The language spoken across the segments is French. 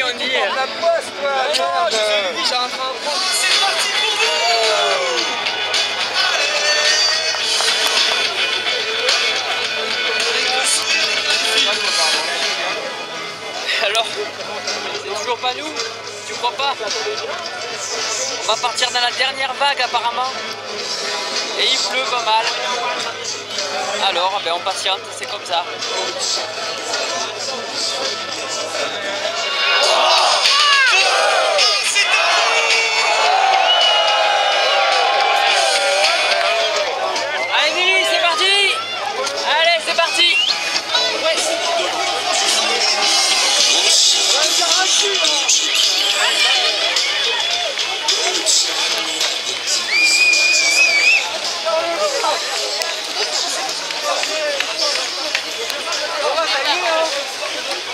on y est. La poste, toi. Non, je suis dit, j'ai un train à prendre. C'est parti pour vous. Alors, c'est toujours pas nous, tu crois pas? On va partir dans la dernière vague apparemment. Et il pleut pas mal. Alors, ben on patiente, c'est comme ça. Allez Billy, c'est parti. Allez, c'est parti. Ouais.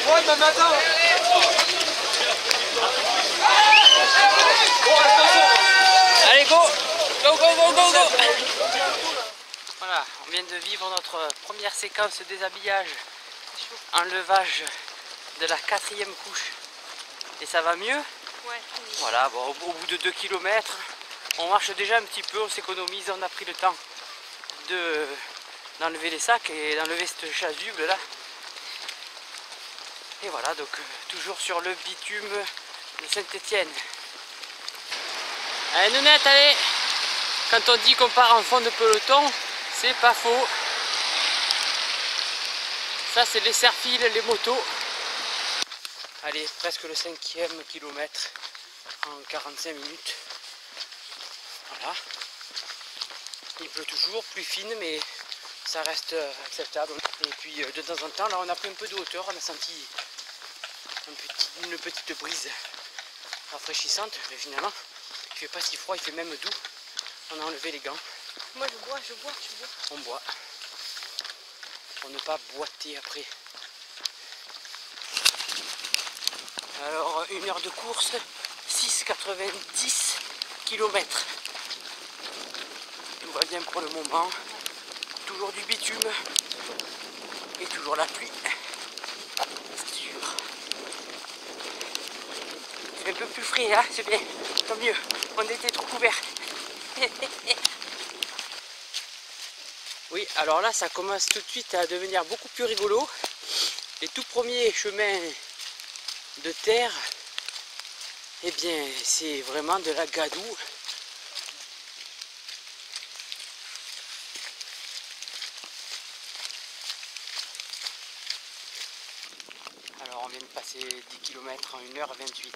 Ouais, ben maintenant. Allez, go. Go, go, go, go, go. Voilà, on vient de vivre notre première séquence de déshabillage, enlevage de la 4e couche. Et ça va mieux? Ouais. Voilà, bon, au bout de 2 km, on marche déjà un petit peu, on s'économise, on a pris le temps d'enlever les sacs et d'enlever cette chasuble là. Et voilà, donc toujours sur le bitume de Saint-Étienne. Allez Nounette, allez! Quand on dit qu'on part en fond de peloton, c'est pas faux. Ça c'est les serre-files, les motos. Allez, presque le 5e kilomètre en 45 minutes. Voilà. Il pleut toujours, plus fine, mais ça reste acceptable. Et puis de temps en temps, là on a pris un peu de hauteur, on a senti une petite brise rafraîchissante, mais finalement il fait pas si froid, il fait même doux. On a enlevé les gants. Moi je bois, tu bois. On boit. Pour ne pas boiter après. Alors 1 heure de course, 6,90 km. Tout va bien pour le moment. Toujours du bitume. Et toujours la pluie. C'est sûr. C'est un peu plus frais, hein, c'est bien. Tant mieux. On était trop couverts. Oui, alors là, ça commence tout de suite à devenir beaucoup plus rigolo. Les tout premiers chemins de terre, eh bien, c'est vraiment de la gadoue. Alors, on vient de passer 10 km en 1h28.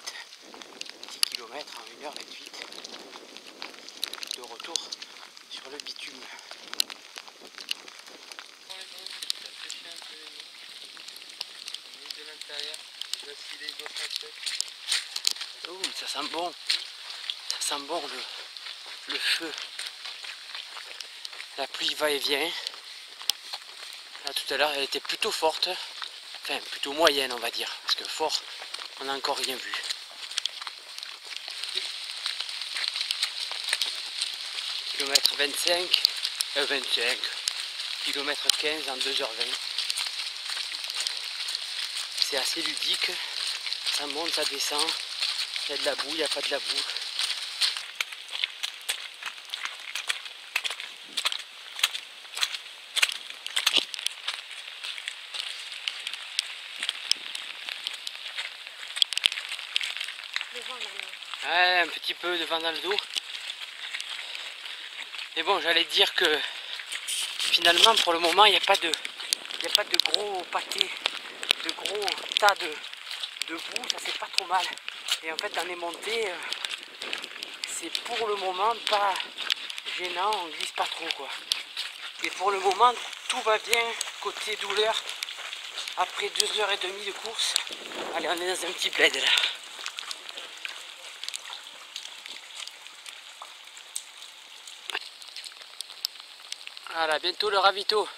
10 km en 1h28. De retour sur le bitume. Oh, ça sent bon. Ça sent bon le feu. La pluie va et vient. Là, tout à l'heure, elle était plutôt forte. Enfin, plutôt moyenne, on va dire. Parce que fort, on n'a encore rien vu. Kilomètre 25. Kilomètre 15 en 2h20. C'est assez ludique. Ça monte, ça descend. Il y a de la boue, il n'y a pas de la boue. Ouais, un petit peu de vent dans le dos. Mais bon, j'allais dire que finalement, pour le moment, il n'y a pas de gros pâtés, de gros tas de boue, ça c'est pas trop mal. Et en fait, dans les montées, c'est pour le moment pas gênant, on glisse pas trop quoi. Et pour le moment, tout va bien côté douleur. Après 2h30 de course, allez, on est dans un petit bled là. Voilà, bientôt le ravito.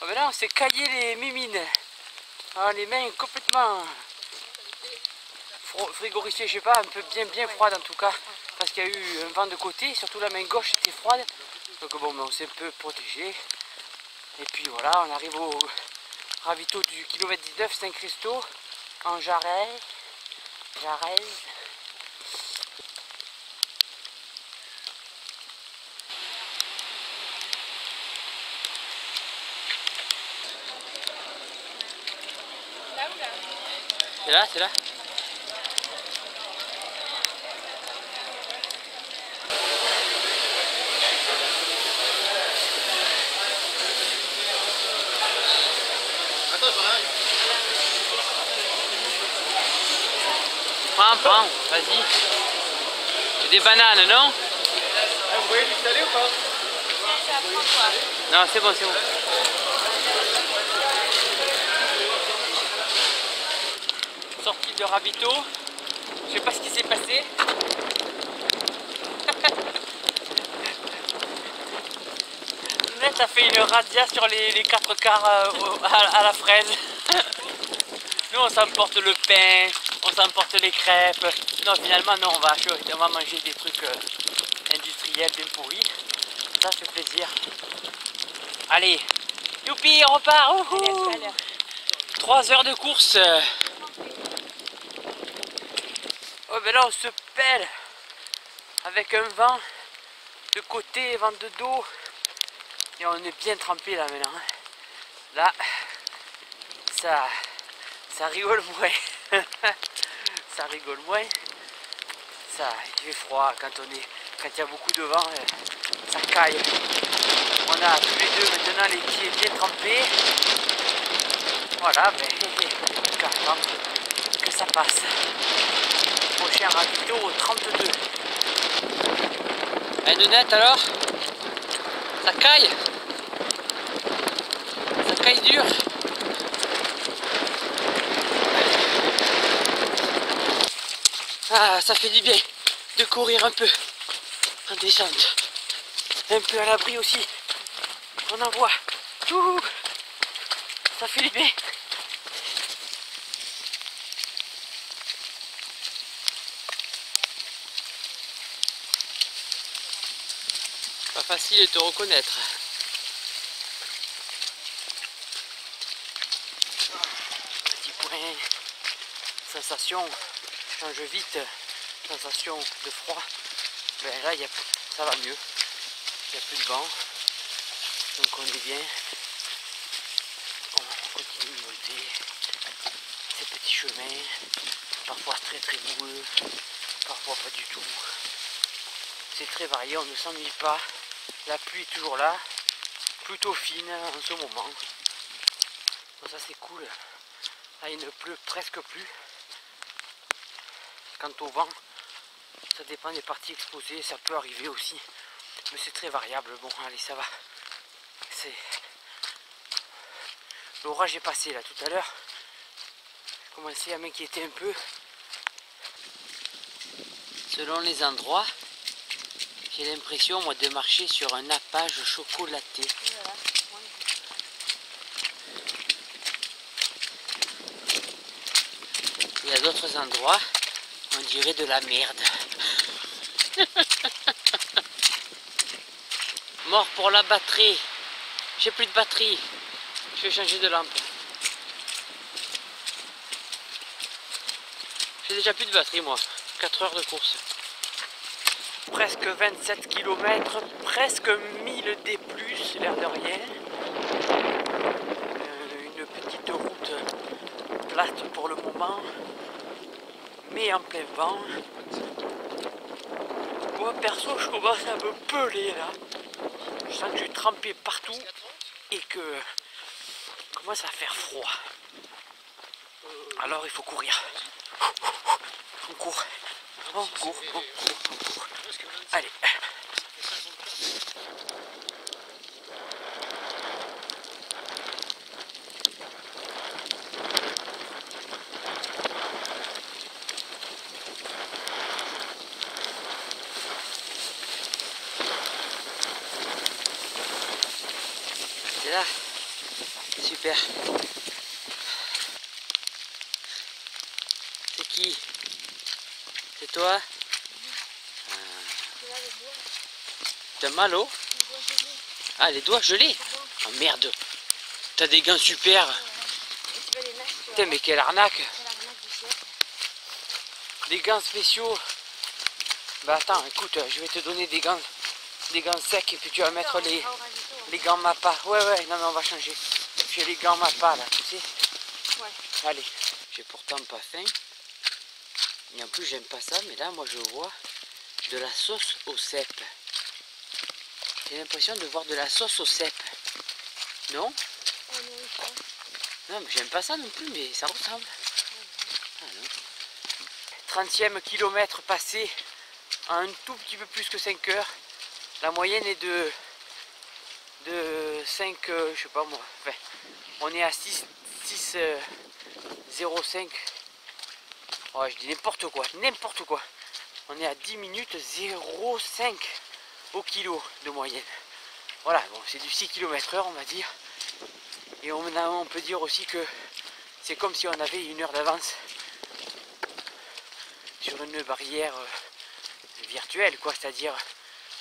Oh ben là, on s'est caillé les mimines. Ah, les mains complètement frigorifiées, je sais pas, un peu bien froide en tout cas. Parce qu'il y a eu un vent de côté, surtout la main gauche était froide. Donc bon, ben, on s'est un peu protégé. Et puis voilà, on arrive au ravito du kilomètre 19, Saint-Christo, en jarret. Jarez. C'est là, c'est là. Attends, j'arrive. Prends, vas-y. C'est des bananes, non? Vous voyez du salé ou pas? Non, c'est bon, c'est bon. Sortie de ravito. Je sais pas ce qui s'est passé. Net a fait une razzia sur les 4 quarts à la fraise. Nous on s'emporte le pain, on s'emporte les crêpes. Non, finalement non, on va manger des trucs industriels bien pourris. Ça fait plaisir. Allez, youpi, on repart. 3 heures de course. Oh ben là on se pèle avec un vent de côté, vent de dos. Et on est bien trempé là maintenant. Là, ça rigole moins. Ça rigole moins. Ça, il fait froid quand il y a beaucoup de vent, ça caille. On a tous les deux maintenant les pieds bien trempés. Voilà, mais carrément que ça passe. Prochain ravito 32. Et Nounette alors? Ça caille? Ça caille dur? Ah, ça fait du bien de courir un peu en descente. Un peu à l'abri aussi. On en voit. Ouh, ça fait du bien. Pas facile de te reconnaître. Petit point. Sensation change vite. Sensation de froid. Ben là, ça va mieux. Il n'y a plus de vent. Donc on est bien. On continue de monter ces petits chemins. Parfois très très boueux. Parfois pas du tout. C'est très varié, on ne s'ennuie pas. La pluie est toujours là, plutôt fine en ce moment. Donc ça c'est cool. Là il ne pleut presque plus. Quant au vent, ça dépend des parties exposées, ça peut arriver aussi. Mais c'est très variable. Bon allez, ça va. L'orage est passé là tout à l'heure. J'ai commencé à m'inquiéter un peu. Selon les endroits, j'ai l'impression moi de marcher sur un nappage chocolaté. Il y a d'autres endroits, on dirait de la merde. Mort pour la batterie. J'ai plus de batterie. Je vais changer de lampe. J'ai déjà plus de batterie moi. 4 heures de course. Presque 27 km, presque 1000 D+, l'air de rien. Une petite route plate pour le moment, mais en plein vent. Moi perso, je commence à me peler là. Je sens que je suis trempé partout et que commence à faire froid. Alors il faut courir. On court. On court, on court, on court. Allez. C'est là. Super. C'est qui? C'est toi? T'as mal au? Ah, les doigts gelés? Oh merde! T'as des gants super! Putain, mais quelle arnaque! des gants spéciaux. Bah attends, écoute, je vais te donner des gants secs et puis tu vas mettre les gants Mappa. Ouais, non mais on va changer. J'ai les gants Mappa là, tu sais. Ouais. Allez, j'ai pourtant pas faim. Et en plus j'aime pas ça, mais là moi je vois de la sauce au cèpe. J'ai l'impression de voir de la sauce au cèpe. Non? Oh non, oui, ça. Non mais j'aime pas ça non plus, mais ça ressemble. Ah non. 30e kilomètre passé en un tout petit peu plus que 5 heures. La moyenne est de 5, je sais pas moi. Enfin, on est à 6,05. Ouais, je dis n'importe quoi. On est à 10 minutes 0,5 au kilo de moyenne. Voilà, bon, c'est du 6 km/h on va dire. Et on peut dire aussi que c'est comme si on avait une heure d'avance sur une barrière virtuelle, quoi, c'est-à-dire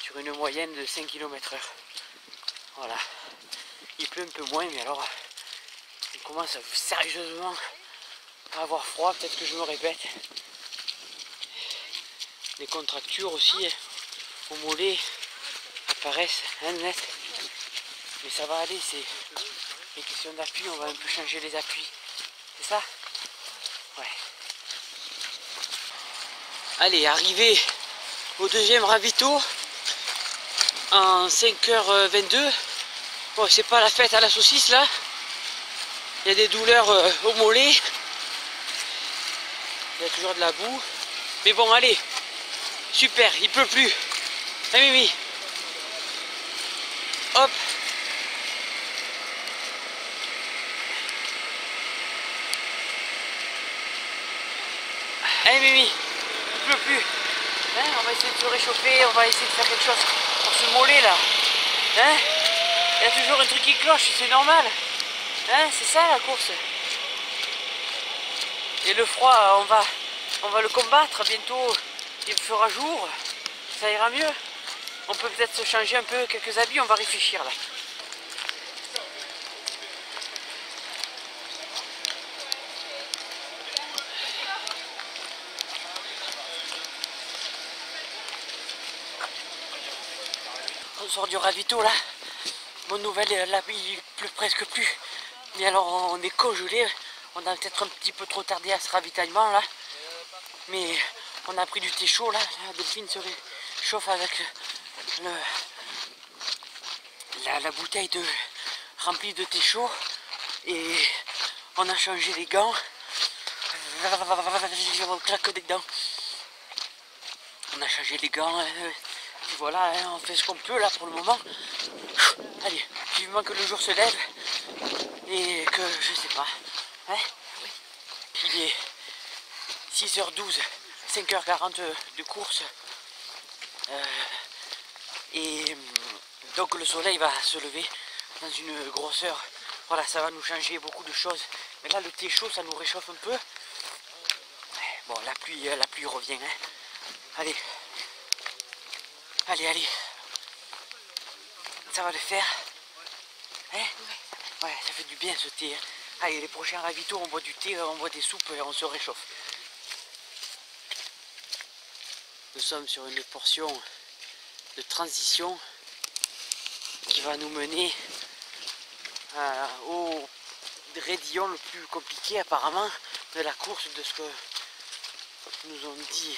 sur une moyenne de 5 km/h. Voilà. Il pleut un peu moins, mais alors on commence sérieusement à avoir froid, peut-être que je me répète. Les contractures aussi au mollet apparaissent net. Mais ça va aller, c'est les questions d'appui, on va un peu changer les appuis. C'est ça? Ouais. Allez, arrivé au deuxième ravito en 5h22. Bon, c'est pas la fête à la saucisse là. Il y a des douleurs au mollet. Il y a toujours de la boue. Mais bon, allez. Super, il pleut plus. Hein, Mimi? Hop. Hein, Mimi? Il pleut plus. Hein, on va essayer de se réchauffer. On va essayer de faire quelque chose pour ce mollet là. Hein? Il y a toujours un truc qui cloche, c'est normal. Hein, c'est ça la course. Et le froid, on va le combattre. Bientôt, il fera jour. Ça ira mieux. On peut peut-être se changer un peu quelques habits. On va réfléchir là. On sort du ravito là. Bonne nouvelle, là il pleut presque plus. Mais alors on est congelé. On a peut-être un petit peu trop tardé à ce ravitaillement là. Mais on a pris du thé chaud là. Delphine se réchauffe avec la bouteille remplie de thé chaud. Et on a changé les gants. On claque des dents. On a changé les gants. Puis voilà, on fait ce qu'on peut là pour le moment. Allez, vivement que le jour se lève et que je sais pas. Hein, il est 6h12, 5h40 de course. Et donc le soleil va se lever dans une grosseur. Voilà, ça va nous changer beaucoup de choses. Mais là le thé chaud ça nous réchauffe un peu. Bon, la pluie revient. Hein. Allez. Allez. Ça va le faire. Hein? Ouais, ça fait du bien ce thé. Hein. Allez, les prochains ravitaux, on boit du thé, on boit des soupes et on se réchauffe. Nous sommes sur une portion de transition qui va nous mener au raidillon le plus compliqué apparemment de la course, de ce que nous ont dit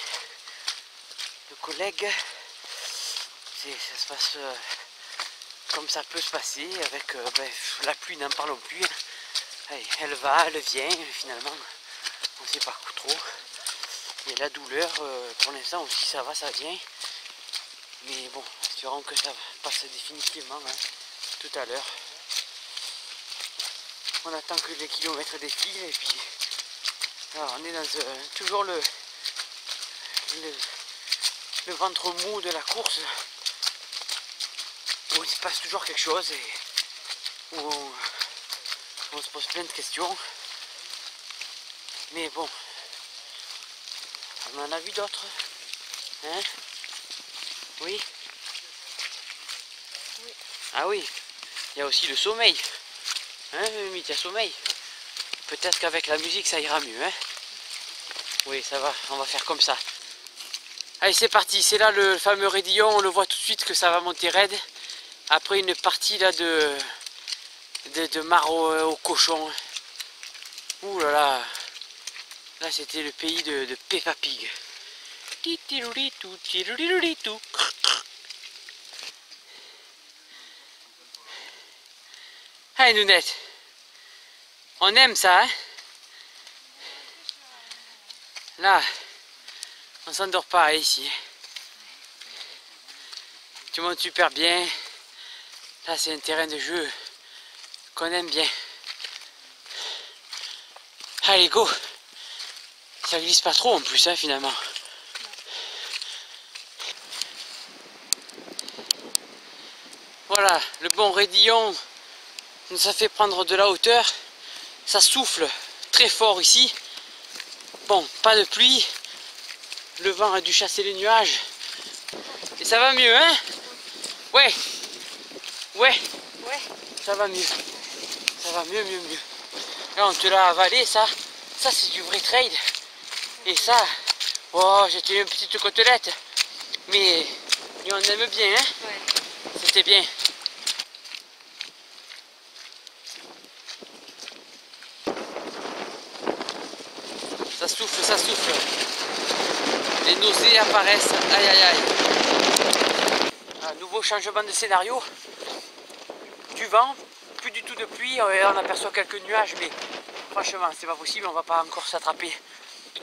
nos collègues. Ça se passe comme ça peut se passer avec la pluie, n'en parlons plus. Allez, elle va, elle vient, finalement on ne sait pas trop. Et la douleur, pour l'instant aussi ça va, ça vient. Mais bon, espérons que ça passe définitivement hein, tout à l'heure. On attend que les kilomètres défilent et puis alors, on est dans toujours le ventre mou de la course où il se passe toujours quelque chose et où on se pose plein de questions. Mais bon, on en a vu d'autres. Hein? Oui? Oui. Ah oui, il y a aussi le sommeil. Hein, Mimi, tu as sommeil? Peut-être qu'avec la musique ça ira mieux. Hein? Oui, ça va, on va faire comme ça. Allez, c'est parti, c'est là le fameux raidillon, on le voit tout de suite que ça va monter raide. Après une partie là de mare au cochon. Ouh là là, là c'était le pays de Peppa Pig. Allez Nounette, on aime ça, hein? Là, on s'endort pas ici. Tu montes super bien. Là c'est un terrain de jeu qu'on aime bien. Allez go. Ça glisse pas trop en plus hein, finalement. Voilà, le bon raidillon nous a fait prendre de la hauteur. Ça souffle très fort ici. Bon, pas de pluie. Le vent a dû chasser les nuages. Et ça va mieux, hein? Ouais. Ouais. Ouais. Ça va mieux. Ça va mieux. Là, on te l'a avalé, ça. Ça, c'est du vrai trade. Et ça, oh, j'ai tenu une petite côtelette. Mais on aime bien, hein? Ouais. C'était bien. Ça souffle, ça souffle. Les nausées apparaissent. Aïe aïe aïe. Un nouveau changement de scénario. Du vent, plus du tout de pluie. On aperçoit quelques nuages, mais franchement, c'est pas possible. On va pas encore s'attraper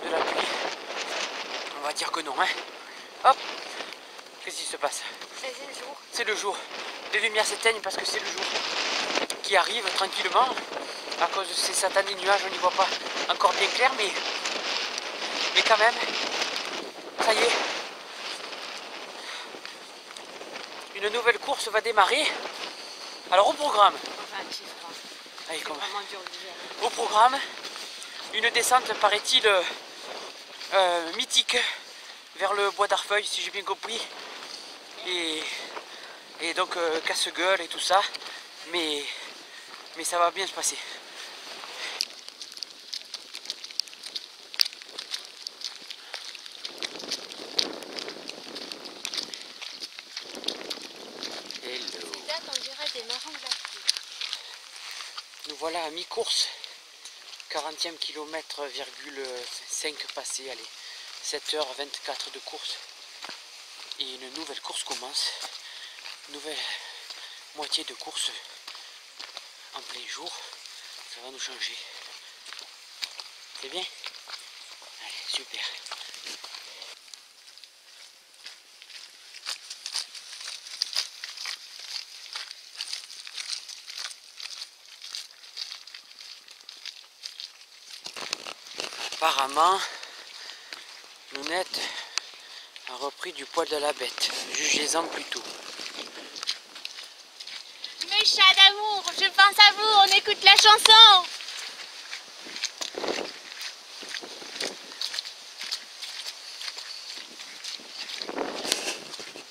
de la pluie. On va dire que non, hein. Hop. Qu'est-ce qui se passe? C'est le jour. C'est le jour. Les lumières s'éteignent parce que c'est le jour qui arrive tranquillement. À cause de ces satanés nuages, on n'y voit pas encore bien clair, mais quand même, ça y est. Une nouvelle course va démarrer. Alors au programme. Enfin, tu feras. Allez, C'est vraiment dur d'hiver. au programme, une descente, paraît-il, mythique vers le bois d'Arfeuil, si j'ai bien compris. Et donc casse-gueule et tout ça. Mais ça va bien se passer. Hello. Là, on dirait des marrons glacés. Nous voilà à mi-course. 40e kilomètre, 5 passé, allez, 7h24 de course. Et une nouvelle course commence. Nouvelle moitié de course en plein jour. Ça va nous changer. C'est bien? Allez, super. Apparemment, Nounette a repris du poil de la bête. Jugez-en plutôt. Mes chats d'amour, je pense à vous, on écoute la chanson.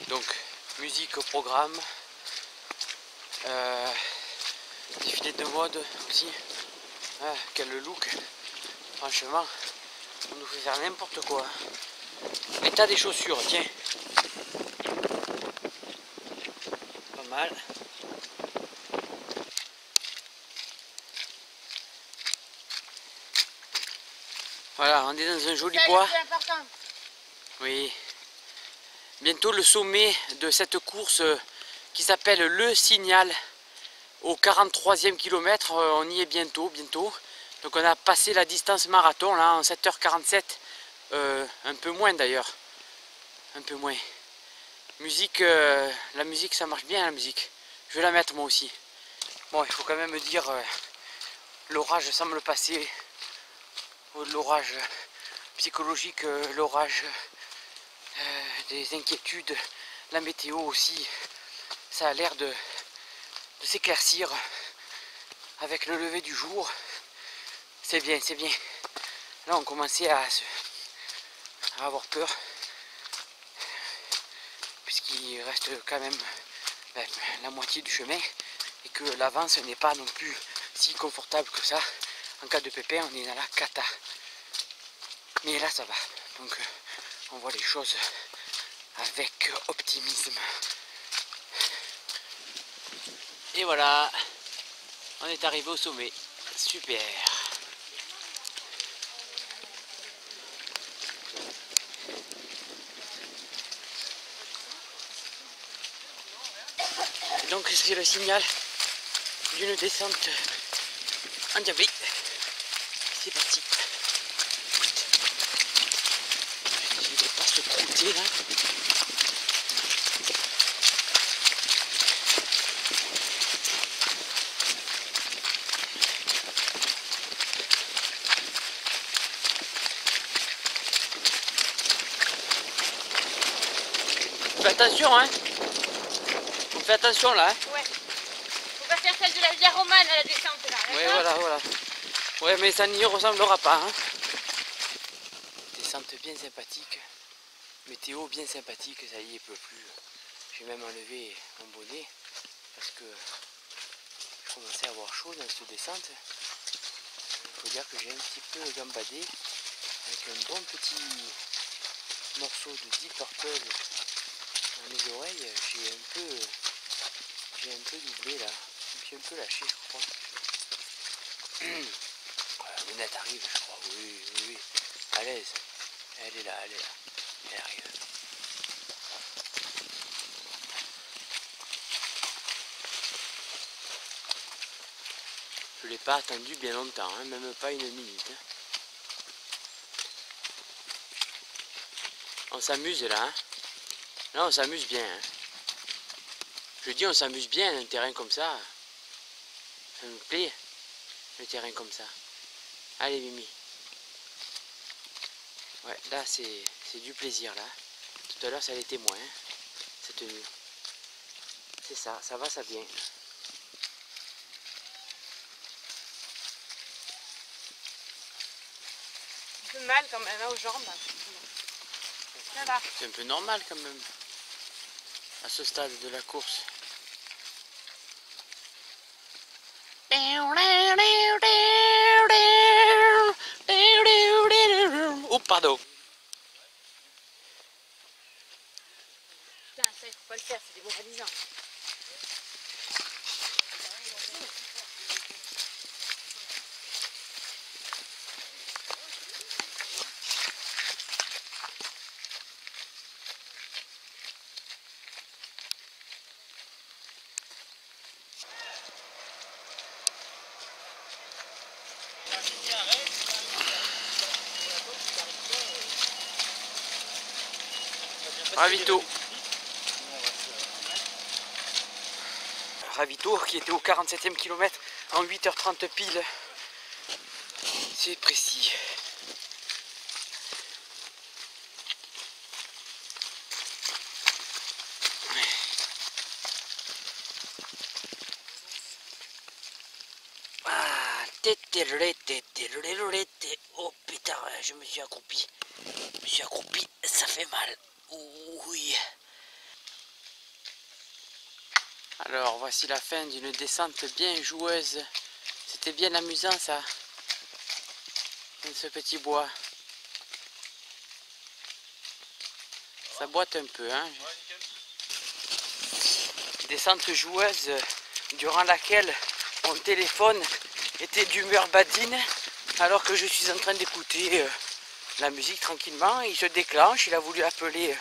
Donc, musique au programme. Défilé de mode aussi. Ah, quel look. Franchement, on nous fait faire n'importe quoi. L'état des chaussures, tiens. Pas mal. Voilà, on est dans un joli bois. C'est important. Oui. Bientôt le sommet de cette course qui s'appelle Le Signal. Au 43e kilomètre, on y est bientôt. Donc on a passé la distance marathon là en 7h47. Un peu moins d'ailleurs. Un peu moins. Musique, la musique ça marche bien la musique. Je vais la mettre moi aussi. Bon, il faut quand même dire l'orage semble passer. L'orage psychologique, l'orage des inquiétudes, la météo aussi. Ça a l'air de s'éclaircir avec le lever du jour. C'est bien, c'est bien. Là on commençait à avoir peur puisqu'il reste quand même la moitié du chemin et que l'avance n'est pas non plus si confortable que ça. En cas de pépin, on est dans la cata. Mais là ça va, donc on voit les choses avec optimisme. Et voilà, on est arrivé au sommet, super. Donc c'est le signal d'une descente endiablée. C'est parti. Je ne vais pas se croûter là. Fais attention hein. Fais attention là. Hein. Ouais. Faut pas faire celle de la Via Romane à la descente là. Ouais, voilà. Ouais, mais ça n'y ressemblera pas. Hein. Descente bien sympathique. Météo bien sympathique, ça y est, il pleut plus. J'ai même enlevé mon bonnet parce que je commençais à avoir chaud dans cette descente. Il faut dire que j'ai un petit peu gambadé avec un bon petit morceau de Deep Purple dans les oreilles. J'ai un peu doublé là. Je me suis un peu lâché, je crois. La lunette arrive, je crois. Oui. À l'aise. Elle est là. Elle arrive. Je ne l'ai pas attendu bien longtemps, hein, même pas une minute. Hein. On s'amuse là. Hein. Là, on s'amuse bien. Hein. Je dis, on s'amuse bien, un terrain comme ça. Ça me plaît, le terrain comme ça. Allez, Mimi. Ouais, là, c'est du plaisir, là. Tout à l'heure, ça l'était moins, hein, cette tenue. C'est ça, ça va, ça vient. Un peu mal quand même hein, aux jambes. Ça va. C'est un peu normal quand même, à ce stade de la course. Oh, pardon. Putain, ça il faut pas le faire, c'est démoralisant. Ravito. Ravito qui était au 47e kilomètre en 8h30 pile. C'est précis. Ah, oh putain, je me suis accroupi. Ça fait mal. Oui. Alors voici la fin d'une descente bien joueuse. C'était bien amusant ça. Dans ce petit bois. Ça boite un peu, hein. Descente joueuse durant laquelle mon téléphone était d'humeur badine alors que je suis en train d'écouter la musique tranquillement. Il se déclenche, il a voulu appeler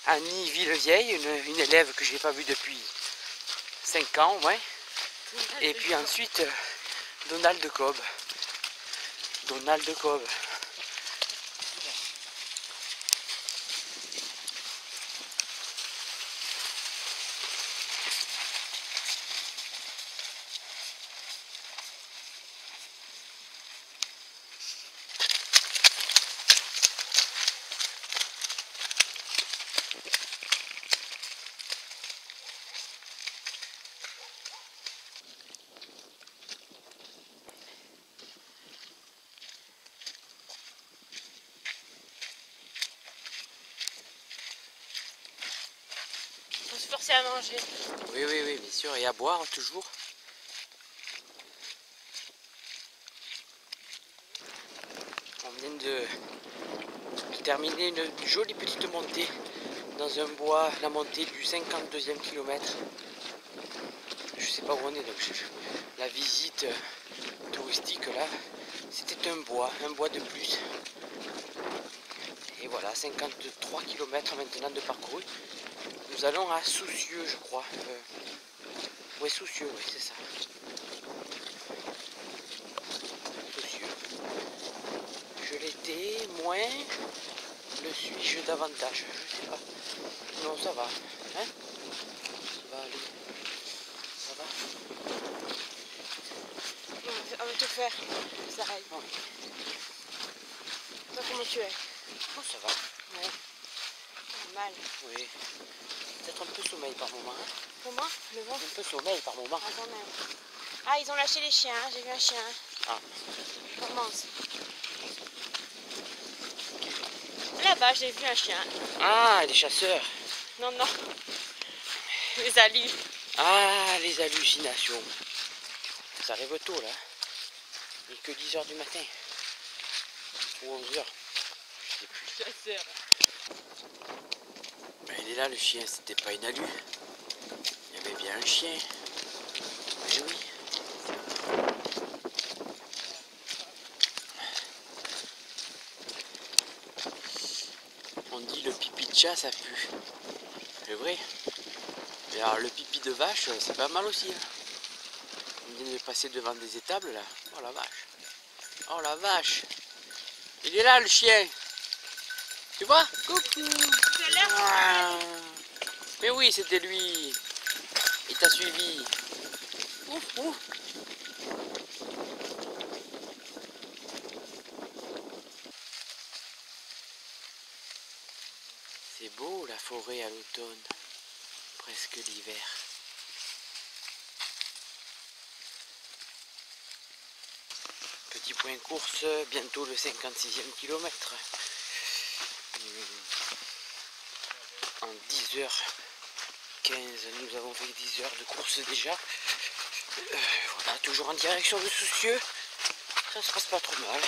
Annie Villevieille, une élève que je n'ai pas vue depuis 5 ans au moins. Et puis ensuite Donald Cobb. Faut se forcer à manger. Oui, bien sûr, et à boire toujours. On On vient de terminer une jolie petite montée dans un bois, la montée du 52e kilomètre. Je sais pas où on est, donc la visite touristique là, c'était un bois de plus. Et voilà, 53 km maintenant de parcouru. Nous allons à Soucieux, je crois. Ouais, Soucieux, oui, c'est ça. Soucieux. Je l'étais moins, le suis-je davantage? Je sais pas. Non, ça va. Hein? Ça va aller. Ça va? On va te faire, ça aille. Oui. Toi, comment tu es? Oh, ça va. Ouais. Mal. Oui. Peut-être un peu sommeil par moment. Hein? Comment? Le vent? Un peu sommeil par moment. Ah, quand même. Ah, ils ont lâché les chiens, hein. J'ai vu un chien. Ah. Je commence. Là-bas, j'ai vu un chien. Ah, les chasseurs. Non, non. Les alus. Ah, les hallucinations. Ça arrive tôt là. Il n'est que 10 h du matin. Ou 11 h. Je sais plus. Chasseur. Ben, il est là le chien, c'était pas une alu. Il y avait bien un chien. Mais oui. On dit le pipi de chat ça pue. C'est vrai. Et alors le pipi de vache, c'est pas mal aussi. Hein. On vient de passer devant des étables là. Oh la vache. Oh la vache. Il est là le chien. Tu vois? Coucou. Ah. Mais oui, c'était lui. Il t'a suivi. Ouf, ouf. C'est beau la forêt à l'automne, presque l'hiver. Petit point course, bientôt le 56e kilomètre. En 10h15, nous avons fait 10 heures de course déjà. Voilà, toujours en direction de Soucieux. Ça se passe pas trop mal.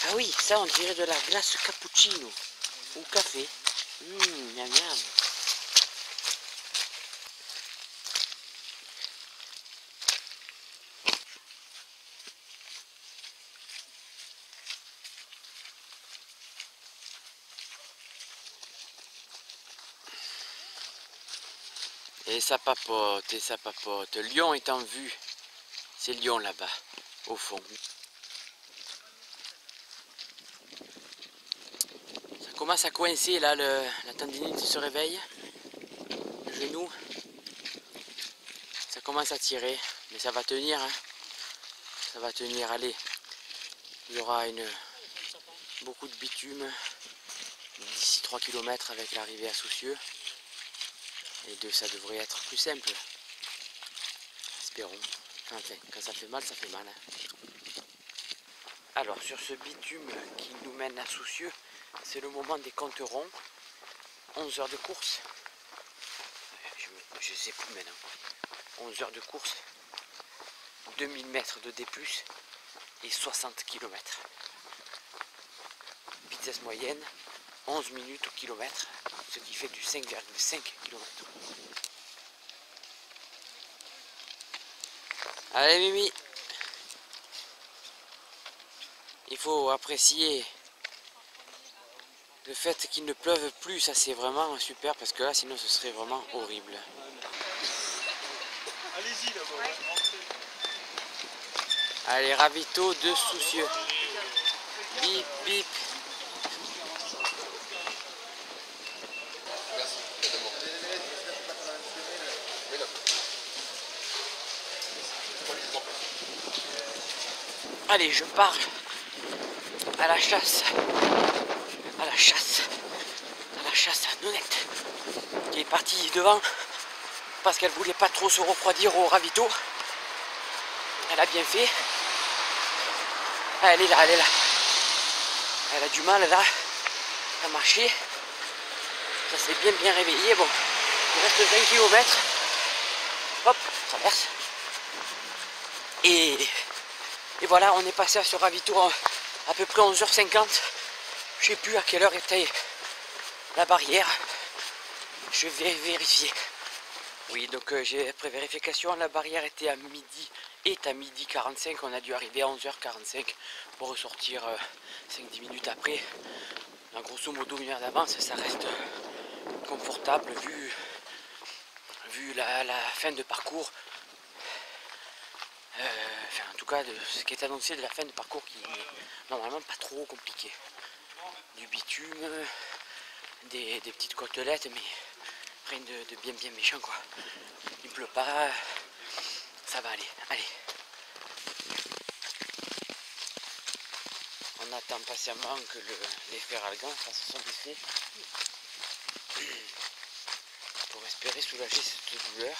Ah oui, ça on dirait de la glace cappuccino ou café. Miam miam. Et ça papote, et ça papote. Lyon est en vue. C'est Lyon là-bas, au fond. Ça commence à coincer là, la tendinite se réveille. Le genou. Ça commence à tirer, mais ça va tenir. Hein. Ça va tenir, allez. Il y aura beaucoup de bitume d'ici 3 km avec l'arrivée à Soucieux. Et ça devrait être plus simple. Espérons. Enfin, quand ça fait mal, ça fait mal. Hein. Alors, sur ce bitume qui nous mène à Soucieux, c'est le moment des compterons. 11 heures de course. Je sais plus maintenant. 11 heures de course. 2000 mètres de D+, et 60 km. Vitesse moyenne, 11 minutes au kilomètre, ce qui fait du 5,5 km. Allez Mimi, il faut apprécier le fait qu'il ne pleuve plus, ça c'est vraiment super parce que là sinon ce serait vraiment horrible. Allez-y là-bas. Allez, ravito de Soucieux. Bip bip. Allez, je pars à la chasse. À la chasse. À la chasse à Nonette. Qui est partie devant parce qu'elle voulait pas trop se refroidir au ravito. Elle a bien fait. Ah, elle est là, elle est là. Elle a du mal là à marcher. Ça s'est bien réveillé. Bon, il reste 20 km. Hop, traverse. Et voilà, on est passé à ce ravito à peu près 11h50. Je sais plus à quelle heure était la barrière. Je vais vérifier. Oui, donc j'ai après vérification, la barrière était à midi, est à midi 45. On a dû arriver à 11h45 pour ressortir 5-10 minutes après. En grosso modo, 1 heure d'avance, ça reste confortable vu la fin de parcours. Enfin, en tout cas, de ce qui est annoncé de la fin de parcours qui n'est normalement pas trop compliqué. Du bitume, des petites côtelettes, mais rien de bien méchant quoi. Il pleut pas, ça va aller. Allez. On attend patiemment que les ferralgans fassent son effet pour espérer soulager cette douleur.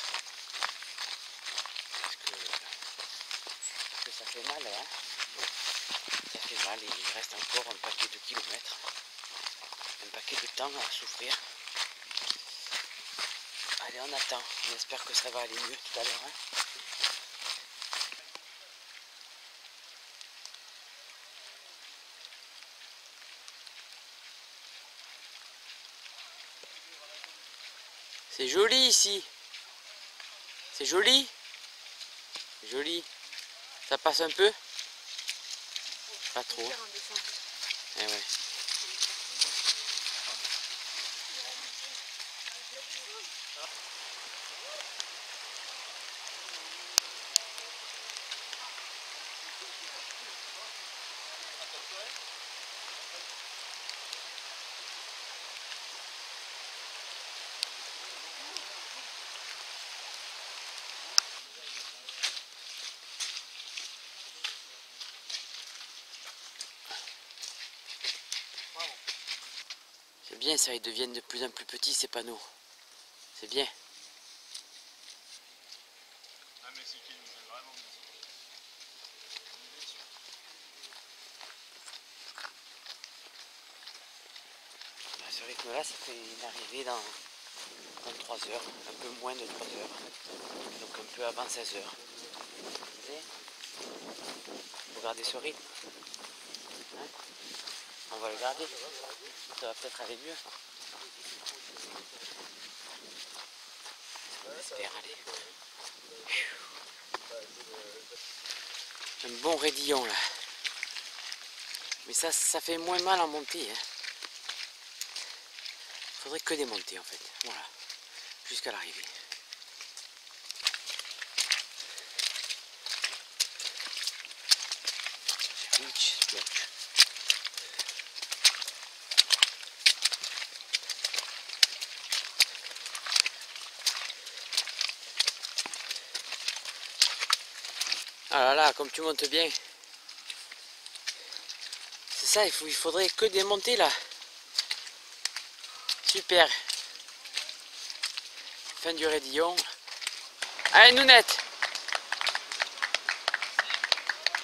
Parce que ça fait mal, hein. Ça fait mal et il reste encore un paquet de kilomètres, un paquet de temps à souffrir. Allez, on attend, on espère que ça va aller mieux tout à l'heure. Hein. C'est joli ici. C'est joli. Joli. Ça passe un peu? Pas trop. Eh ouais. C'est bien ça, ils deviennent de plus en plus petits ces panneaux. C'est bien. À ce rythme-là, ça fait une arrivée dans 3 heures, un peu moins de 3 heures, donc un peu avant 16 heures. Vous voyez ? Regardez ce rythme. Hein ? On va le garder. Ça va peut-être aller mieux. On espère aller. Un bon raidillon là. Mais ça fait moins mal en montée. Hein. Faudrait que démonter en fait. Voilà. Jusqu'à l'arrivée. Ah là là, comme tu montes bien. C'est ça, il faudrait que démonter là. Super. Fin du raidillon. Allez Nounette.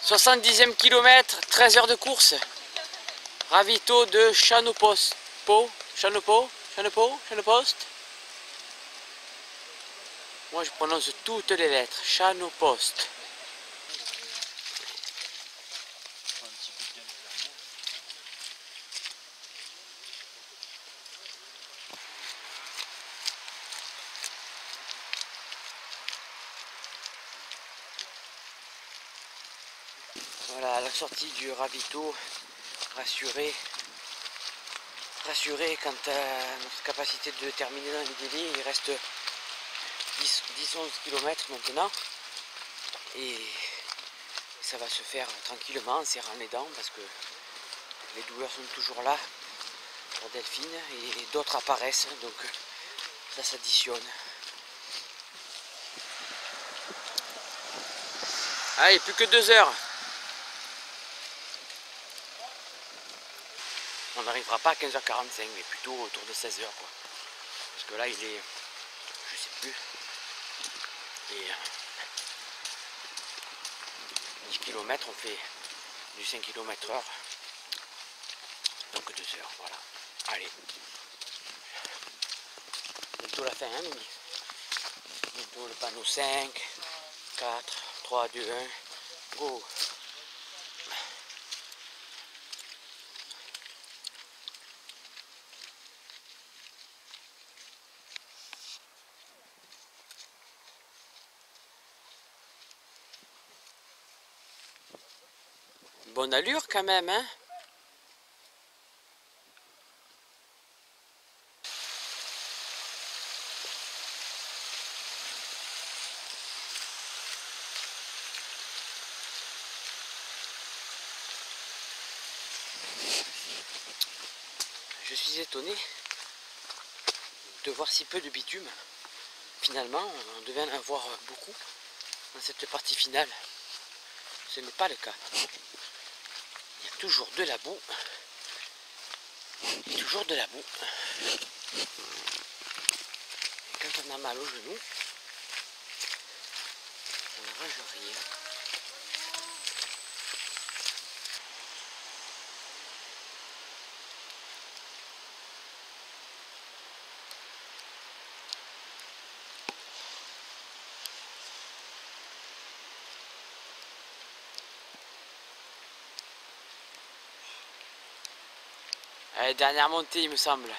70e kilomètre, 13 heures de course. Ravito de Chanopost. Chanopost. Moi je prononce toutes les lettres. Chanopost. Voilà, à la sortie du ravito, rassuré quant à notre capacité de terminer dans les délais. Il reste 10-11 km maintenant et ça va se faire tranquillement en serrant les dents parce que les douleurs sont toujours là pour Delphine et d'autres apparaissent, donc ça s'additionne. Allez, plus que 2 heures. On n'arrivera pas à 15h45, mais plutôt autour de 16h quoi. Parce que là il est, je sais plus, et 10 km, on fait du 5 km/h. Donc 2 heures, voilà. Allez. Bientôt la fin, hein, Mimi. Bientôt le panneau 5, 4, 3, 2, 1. Go. Bonne allure quand même, hein? Je suis étonné de voir si peu de bitume. Finalement, on devait en avoir beaucoup dans cette partie finale. Ce n'est pas le cas. Il y a toujours de la boue. Et toujours de la boue. Et quand on a mal au genou, on n'arrange rien. Allez, dernière montée, il me semble.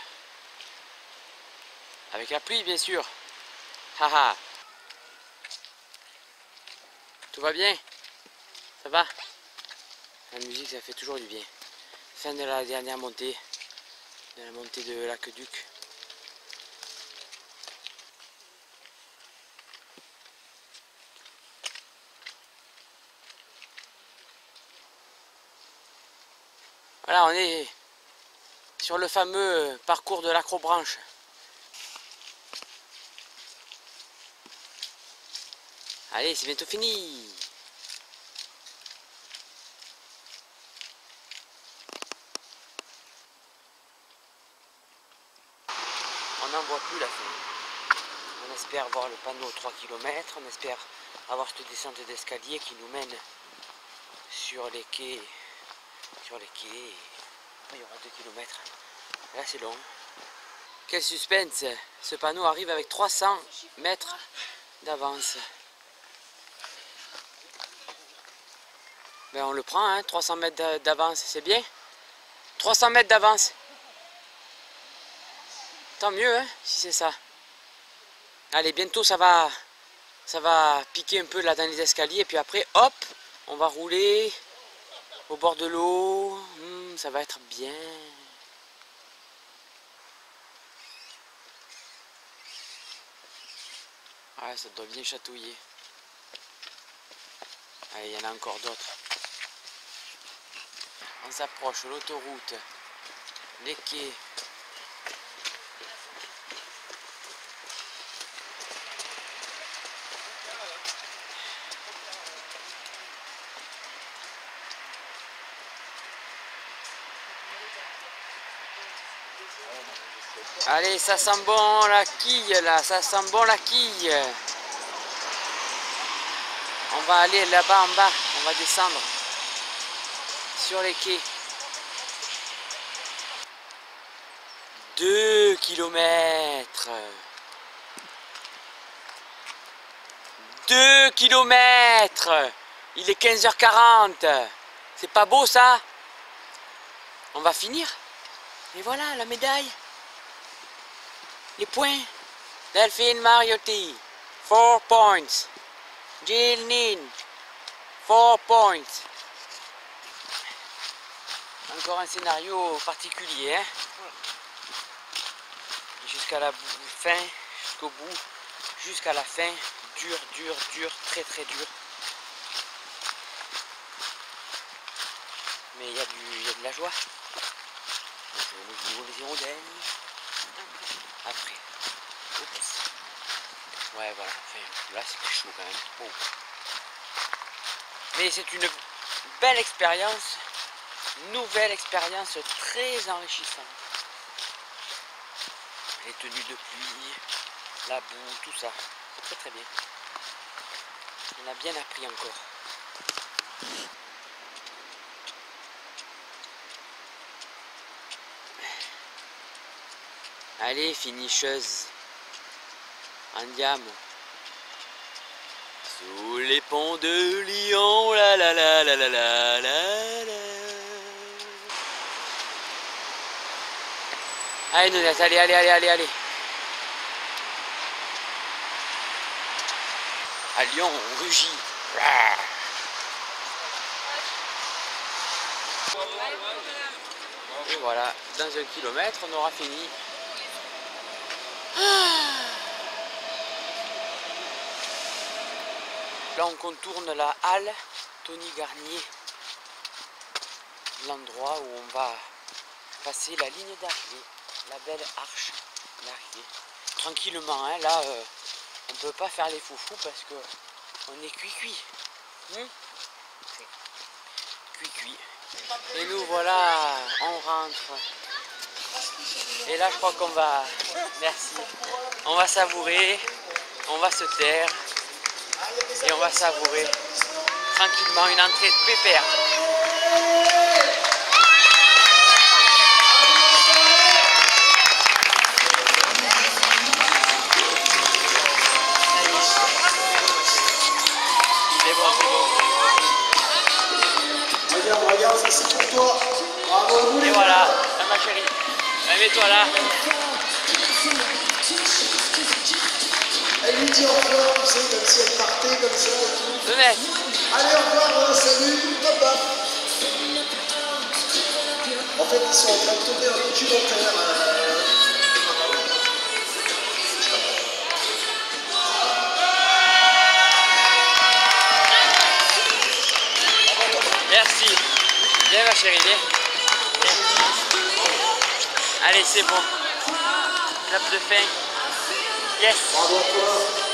Avec la pluie, bien sûr. Haha. Tout va bien? Ça va? La musique, ça fait toujours du bien. Fin de la dernière montée. De la montée de l'Aqueduc. Voilà, on est sur le fameux parcours de l'Acrobranche. Allez, c'est bientôt fini. On n'en voit plus la fin. On espère voir le panneau 3 km. On espère avoir cette descente d'escalier qui nous mène sur les quais. Sur les quais. Il y aura 2 km. Là, c'est long. Quel suspense! Ce panneau arrive avec 300 mètres d'avance. Ben on le prend, hein, 300 mètres d'avance, c'est bien. 300 mètres d'avance. Tant mieux, hein, si c'est ça. Allez, bientôt ça va piquer un peu là dans les escaliers. Et puis après, hop, on va rouler au bord de l'eau. Ça va être bien. Ah, ça doit bien chatouiller. Allez, il y en a encore d'autres. On s'approche, l'autoroute, les quais. Allez, ça sent bon la quille là, ça sent bon la quille. On va aller là-bas en bas, on va descendre sur les quais. 2 km. 2 km. Il est 15h40. C'est pas beau ça? On va finir. Et voilà la médaille. Les points. Delphine Mariotti, 4 points. Jill Nin, 4 points. Encore un scénario particulier, hein? Jusqu'à la fin, jusqu'au bout, jusqu'à la fin. Dur, dur, dur, très très dur. Mais il y a de la joie. Donc, les hirondelles. Après. Oups. Ouais, voilà. Enfin, là, c'était chaud quand même. Oh. Mais c'est une belle expérience. Nouvelle expérience très enrichissante. Les tenues de pluie, la boue, tout ça. Très très bien. On a bien appris encore. Allez, finisheuse. Andiamo. Sous les ponts de Lyon, la la la la la la la la. Allez Nounette, allez, allez, allez, allez, allez. À Lyon, on rugit. Et voilà, dans 1 kilomètre, on aura fini. Là, on contourne la halle Tony Garnier, l'endroit où on va passer la ligne d'arrivée, la belle arche d'arrivée. Tranquillement, hein, là, on ne peut pas faire les foufous parce que on est cuit-cuit. Cuit-cuit. Et nous voilà, on rentre. Et là, je crois qu'on va, merci, on va savourer, on va se taire et on va savourer tranquillement une entrée de pépère. C'est bon, c'est bon. Regarde, ça c'est pour toi. Bravo. Et voilà, ma chérie. Mets-toi là. Elle lui dit au revoir, tu sais, comme si elle partait comme ça et tout. Nounette. Allez, au revoir, salut, papa. En fait, ils sont en train de tourner un documentaire. Merci. Viens ma chérie, viens. Allez, c'est bon. Clap de fin. Yes. Bravo à toi.